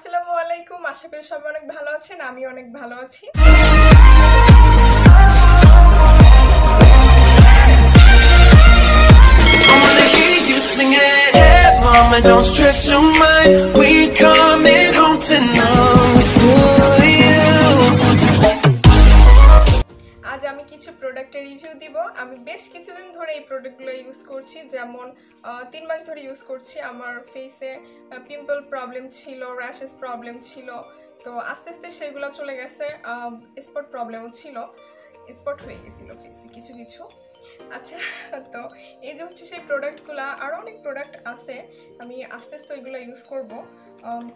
আসসালামু আলাইকুম, আশা করি সবাই অনেক ভালো আছেন। আমি অনেক ভালো আছি। Don't stress your mind, we coming home tonight for you. আজ আমি কিছু প্রোডাক্টের রিভিউ দিব। আমি বেশ কিছুদিন ধরে এই প্রোডাক্টগুলো ইউজ করছি, যেমন 3 মাস ধরে ইউজ করছি। আমার ফেসে পিম্পল প্রবলেম ছিল, র্যাশেস প্রবলেম ছিল, তো আস্তে আস্তে সেগুলো চলে গেছে। স্পট প্রবলেমও ছিল, স্পট হয়ে গেছিলো ফেসে কিছু কিছু। আচ্ছা, তো এই যে হচ্ছে সেই প্রোডাক্টগুলো, আরও অনেক প্রোডাক্ট আছে, আমি আস্তে আস্তে ওইগুলো ইউজ করব।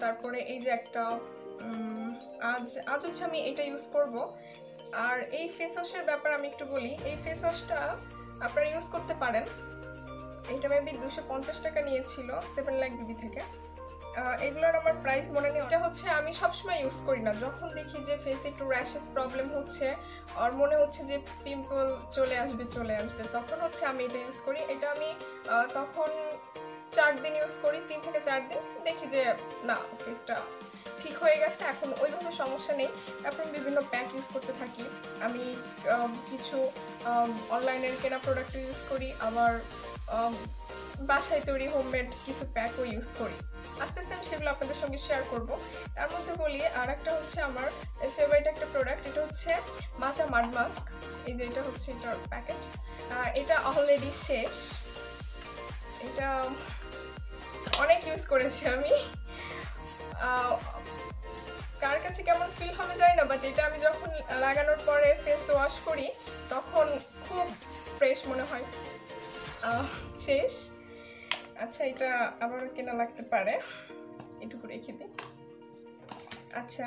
তারপরে এই যে একটা আজ হচ্ছে আমি এটা ইউজ করব। আর এই ফেস ওয়াশের ব্যাপার আমি একটু বলি। এই ফেস ওয়াশটা আপনারা ইউজ করতে পারেন। এটা মেবি 250 টাকা নিয়েছিল 7 লাখ বিবি থেকে। এগুলোর আমার প্রাইস মনে নেই। এটা হচ্ছে আমি সবসময় ইউজ করি না, যখন দেখি যে ফেসে একটু র্যাশেস প্রবলেম হচ্ছে আর মনে হচ্ছে যে পিম্পল চলে আসবে তখন হচ্ছে আমি এটা ইউজ করি। এটা আমি তখন 4 দিন ইউজ করি, 3 থেকে 4 দিন, দেখি যে না, ফেসটা ঠিক হয়ে গেছে, এখন ওইভাবে সমস্যা নেই। তারপর বিভিন্ন প্যাক ইউজ করতে থাকি। আমি কিছু অনলাইনের কেনা প্রোডাক্ট ইউজ করি, আবার বাসায় তৈরি হোমমেড কিছু প্যাকও ইউজ করি। আস্তে আস্তে আমি সেগুলো আপনাদের সঙ্গে শেয়ার করব। তার মধ্যে বলি, আর একটা হচ্ছে আমার ফেভারিট একটা প্রোডাক্ট, এটা হচ্ছে মাচা মাড মাস্ক। এই যে এটা হচ্ছে এটার প্যাকেট, এটা অলরেডি শেষ। এটা অনেক ইউজ করেছি আমি। কার কাছে কেমন ফিল হবে জানি না, বাট এটা আমি যখন লাগানোর পরে ফেস ওয়াশ করি তখন খুব ফ্রেশ মনে হয়। শেষ। আচ্ছা, এটা আবার কেনা লাগতে পারে, এটুকু রেখে দিই। আচ্ছা,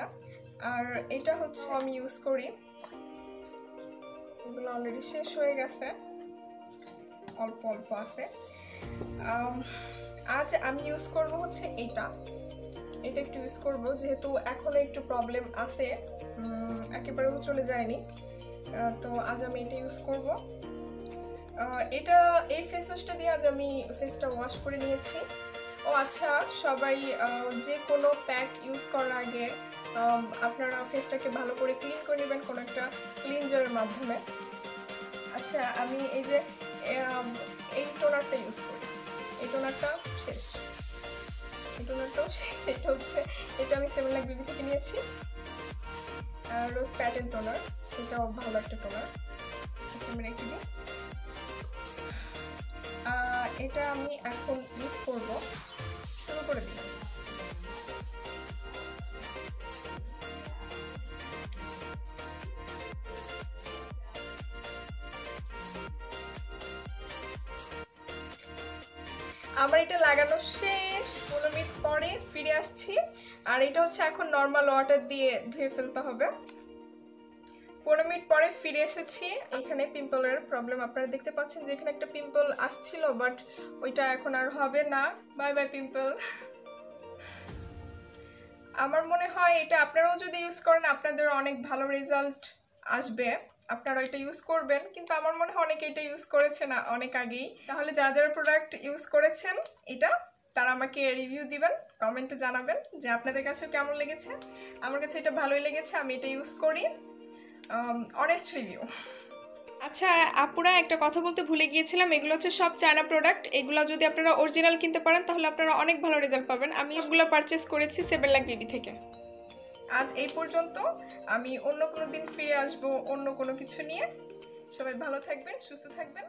আর এটা হচ্ছে আমি ইউজ করি, এগুলো অলরেডি শেষ হয়ে গেছে, অল্প অল্প আছে। আজ আমি ইউজ করব হচ্ছে এটা একটু ইউজ করব, যেহেতু এখনো একটু প্রবলেম আছে, একেবারেও চলে যায়নি। তো আজ আমি এটা ইউজ করব। এই ফেস ওয়াশটা দিয়ে আজ আমি ফেসটা ওয়াশ করে নিয়েছি। ও আচ্ছা, সবাই যে কোনো প্যাক ইউজ করার আগে আপনারা ফেসটাকে ভালো করে ক্লিন করে নেবেন কোনো একটা ক্লিনজারের মাধ্যমে। আচ্ছা, আমি এই যে এই টোনারটা ইউজ করি, এই টোনারটা শেষ, এই টোনারটাও শেষ। এটা আমি 7 লাখ বিবি থেকে নিয়েছি, রোজ প্যাটেল টোনার, এটাও ভালো একটা টোনার। আচ্ছা, আমি রেখে দিই। এটা আমি এখন ইউজ করব, শুরু করে দিই। আমার এটা লাগানো শেষ, 15 মিনিট পরে ফিরে আসছি। আর এটা হচ্ছে এখন নর্মাল ওয়াটার দিয়ে ধুয়ে ফেলতে হবে। 15 মিনিট পরে ফিরে এসেছি। এখানে পিম্পলের প্রবলেম আপনারা দেখতে পাচ্ছেন যে এখানে একটা পিম্পল আসছিল, বাট ওইটা এখন আর হবে না। Bye bye pimple. আমার মনে হয় এটা আপনারাও যদি ইউজ করেন আপনাদের অনেক ভালো রেজাল্ট আসবে, আপনারা এটা ইউজ করবেন। কিন্তু আমার মনে হয় অনেকে এটা ইউজ করেছে না অনেক আগেই। তাহলে যারা যারা প্রোডাক্ট ইউজ করেছেন এটা, তারা আমাকে রিভিউ দিবেন, কমেন্টে জানাবেন যে আপনাদের কাছেও কেমন লেগেছে। আমার কাছে এটা ভালোই লেগেছে, আমি এটা ইউজ করি। Honest review. আচ্ছা আপুরা, একটা কথা বলতে ভুলে গিয়েছিলাম, এগুলো হচ্ছে সব চায়না প্রোডাক্ট। এগুলো যদি আপনারা অরিজিনাল কিনতে পারেন তাহলে আপনারা অনেক ভালো রেজাল্ট পাবেন। আমি এগুলো পারচেস করেছি 7 লাখ বিবি থেকে। আজ এই পর্যন্ত, আমি অন্য কোনো দিন ফিরে আসবো অন্য কোনো কিছু নিয়ে। সবাই ভালো থাকবেন, সুস্থ থাকবেন।